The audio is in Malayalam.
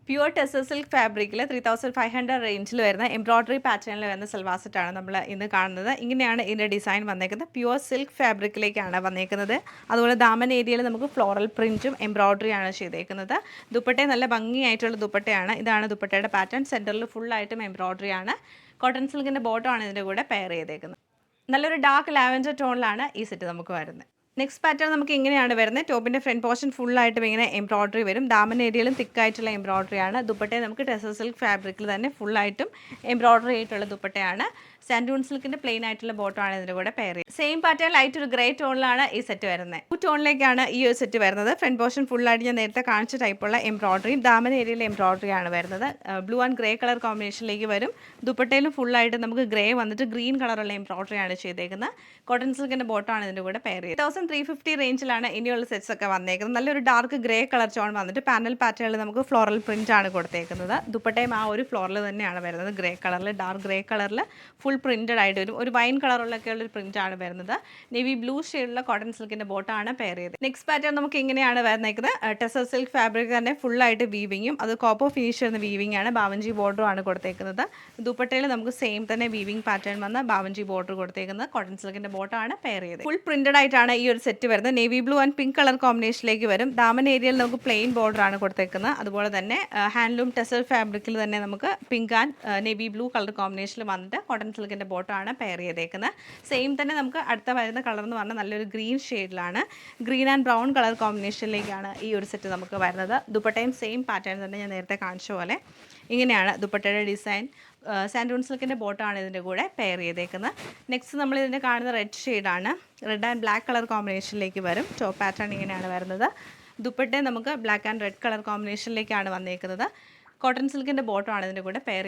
പ്യുവർ ടെസർ സിൽക്ക് ഫാബ്രിക്കിൽ 3500 റേഞ്ചിൽ വരുന്ന എംബ്രോയ്ഡറി പാറ്റേണിൽ വരുന്ന സൽവാർ സെറ്റാണ് നമ്മൾ ഇന്ന് കാണുന്നത്. ഇങ്ങനെയാണ് ഇതിൻ്റെ ഡിസൈൻ വന്നേക്കുന്നത്. പ്യുവർ സിൽക്ക് ഫാബ്രിക്കിലേക്കാണ് വന്നേക്കുന്നത്. അതുപോലെ ദാമൻ ഏരിയയിൽ നമുക്ക് ഫ്ലോറൽ പ്രിൻറ്റും എംബ്രോയ്ഡറിയാണ് ചെയ്തേക്കുന്നത്. ദുപ്പട്ട നല്ല ഭംഗിയായിട്ടുള്ള ദുപ്പട്ടയാണ്. ഇതാണ് ദുപ്പട്ടയുടെ പാറ്റേൺ. സെൻറ്ററിൽ ഫുള്ളായിട്ടും എംബ്രോയ്ഡറിയാണ്. കോട്ടൺ സിൽക്കിൻ്റെ ബോട്ടമാണ് ഇതിൻ്റെ കൂടെ പെയർ ചെയ്തേക്കുന്നത്. നല്ലൊരു ഡാർക്ക് ലാവൻഡർ ടോണിലാണ് ഈ സെറ്റ് നമുക്ക് വരുന്നത്. നെക്സ്റ്റ് പാറ്റേൺ നമുക്ക് ഇങ്ങനെയാണ് വരുന്നത്. ടോപ്പിൻ്റെ ഫ്രണ്ട് പോർഷൻ ഫുള്ളായിട്ടും ഇങ്ങനെ എംബ്രോയ്ഡറി വരും. ദാമൻ ഏരിയയിലും തിക്കായിട്ടുള്ള എംബ്രോയ്ഡറിയാണ്. ദുപ്പട്ടയെ നമുക്ക് ടെസർ സിൽക്ക് ഫാബ്രിക്കിൽ തന്നെ ഫുള്ളായിട്ടും എംബ്രോയ്ഡറി ആയിട്ടുള്ള ദുപ്പട്ടയാണ്. സാൻഡൂൺ സിൽക്കിൻ്റെ പ്ലെയിൻ ആയിട്ടുള്ള ബോട്ടമാണ് ഇതിൻ്റെ കൂടെ പെയർ ചെയ്യുന്നത്. സെയിം പാറ്റേൺ ലൈറ്റ് ഒരു ഗ്രേ ടോണിലാണ് ഈ സെറ്റ് വരുന്നത്. ബ്ലൂ ടോണിലേക്കാണ് ഈ ഒരു സെറ്റ് വരുന്നത്. ഫ്രണ്ട് പോർഷൻ ഫുള്ളായിട്ട് ഞാൻ നേരത്തെ കാണിച്ച ടൈപ്പുള്ള എംബ്രോയ്ഡറിയും ദാമൻ ഏരിയയിൽ എംബ്രോയ്ഡറിയാണ് വരുന്നത്. ബ്ലൂ ആൻഡ് ഗ്രേ കളർ കോമ്പിനേഷനിലേക്ക് വരും. ദുപ്പട്ടയിലും ഫുള്ളായിട്ട് നമുക്ക് ഗ്രേ വന്നിട്ട് ഗ്രീൻ കളറുള്ള എംബ്രോയ്ഡറിയാണ് ചെയ്തേക്കുന്നത്. കോട്ടൺ സിൽക്കിൻ്റെ ബോട്ടമാണ് ഇതിൻ്റെ കൂടെ പെയർ ചെയ്യുന്നത്. 1350 റേഞ്ചിലാണ് ഇനിയുള്ള സെറ്റ്സ് ഒക്കെ വന്നേക്കുന്നത്. നല്ലൊരു ഡാർക്ക് ഗ്രേ കളർ ടോൺ വന്നിട്ട് പാനൽ പാറ്റേണിൽ നമുക്ക് ഫ്ലോറൽ പ്രിൻ്റ് ആണ് കൊടുത്തേക്കുന്നത്. ദുപ്പട്ടയും ആ ഒരു ഫ്ലോറിൽ തന്നെയാണ് വരുന്നത്. ഗ്രേ കളറിൽ, ഡാർക്ക് ഗ്രേ കളറിൽ ഫുൾ പ്രിൻറ്റഡ് ആയിട്ട് വരും. ഒരു വൈൻ കളറുള്ളൊക്കെയുള്ള ഒരു പ്രിൻ്റ് ആണ് വരുന്നത്. നേവി ബ്ലൂ ഷെയ്ഡുള്ള കോട്ടൺ സിൽക്കിൻ്റെ ബോട്ടാണ് പെയർ ചെയ്തത്. നെക്സ്റ്റ് പാറ്റേൺ നമുക്ക് ഇങ്ങനെയാണ് വരുന്നേക്കുന്നത്. ടെസർ സിൽക്ക് ഫാബ്രിക് തന്നെ ഫുള്ളായിട്ട് വീവിങ്ങും അത് കോപ്പർ ഫിനിഷ് ചെയ്യുന്ന വീവിംഗ് ആണ്. ബാവഞ്ചി ബോർഡറും ആണ് കൊടുത്തേക്കുന്നത്. ദുപ്പട്ടയിൽ നമുക്ക് സെയിം തന്നെ വീവിംഗ് പാറ്റേൺ വന്ന ബാവഞ്ചി ബോർഡർ കൊടുത്തേക്കുന്നത്. കോട്ടൺ സിൽക്കിൻ്റെ ബോട്ടാണ് പെയർ ചെയ്തത്. ഫുൾ പ്രിൻറ്റഡ് ആയിട്ടാണ് ഈ ഒരു സെറ്റ് വരുന്നത്. Navy blue and pink colour കോമ്പിനേഷനിലേക്ക് വരും. ദാമൻ ഏരിയയിൽ നമുക്ക് പ്ലെയിൻ ബോർഡർ ആണ് കൊടുത്തേക്കുന്നത്. അതുപോലെ തന്നെ ഹാൻഡ്ലൂം ടെസർ ഫാബ്രിക്കിൽ തന്നെ നമുക്ക് pink and navy blue colour കോമ്പിനേഷനിൽ വന്നിട്ട് കോട്ടൺ സിൽക്കിൻ്റെ ബോട്ടാണ് പെയർ ചെയ്തേക്കുന്നത്. സെയിം തന്നെ നമുക്ക് അടുത്ത വരുന്ന കളർ എന്ന് പറഞ്ഞാൽ നല്ലൊരു ഗ്രീൻ ഷെയ്ഡിലാണ്. ഗ്രീൻ ആൻഡ് ബ്രൗൺ കളർ കോമ്പിനേഷനിലേക്കാണ് ഈ ഒരു സെറ്റ് നമുക്ക് വരുന്നത്. ദുപ്പട്ടയും സെയിം പാറ്റേൺ തന്നെ ഞാൻ നേരത്തെ കാണിച്ച പോലെ ഇങ്ങനെയാണ് ദുപ്പട്ടയുടെ ഡിസൈൻ. സാൻഡൂൺ സിൽക്കിൻ്റെ ബോട്ടാണ് ഇതിൻ്റെ കൂടെ പെയർ ചെയ്തേക്കുന്നത്. നെക്സ്റ്റ് നമ്മൾ ഇതിൻ്റെ കാണുന്ന റെഡ് ഷെയ്ഡാണ്. റെഡ് ആൻഡ് ബ്ലാക്ക് കളർ കോമ്പിനേഷനിലേക്ക് വരും. ടോപ്പ് പാറ്റേൺ ഇങ്ങനെയാണ് വരുന്നത്. ദുപ്പട്ടയെ നമുക്ക് ബ്ലാക്ക് ആൻഡ് റെഡ് കളർ കോമ്പിനേഷനിലേക്കാണ് വന്നേക്കുന്നത്. കോട്ടൺ സിൽക്കിൻ്റെ ബോട്ടമാണ് ഇതിൻ്റെ കൂടെ പെയർ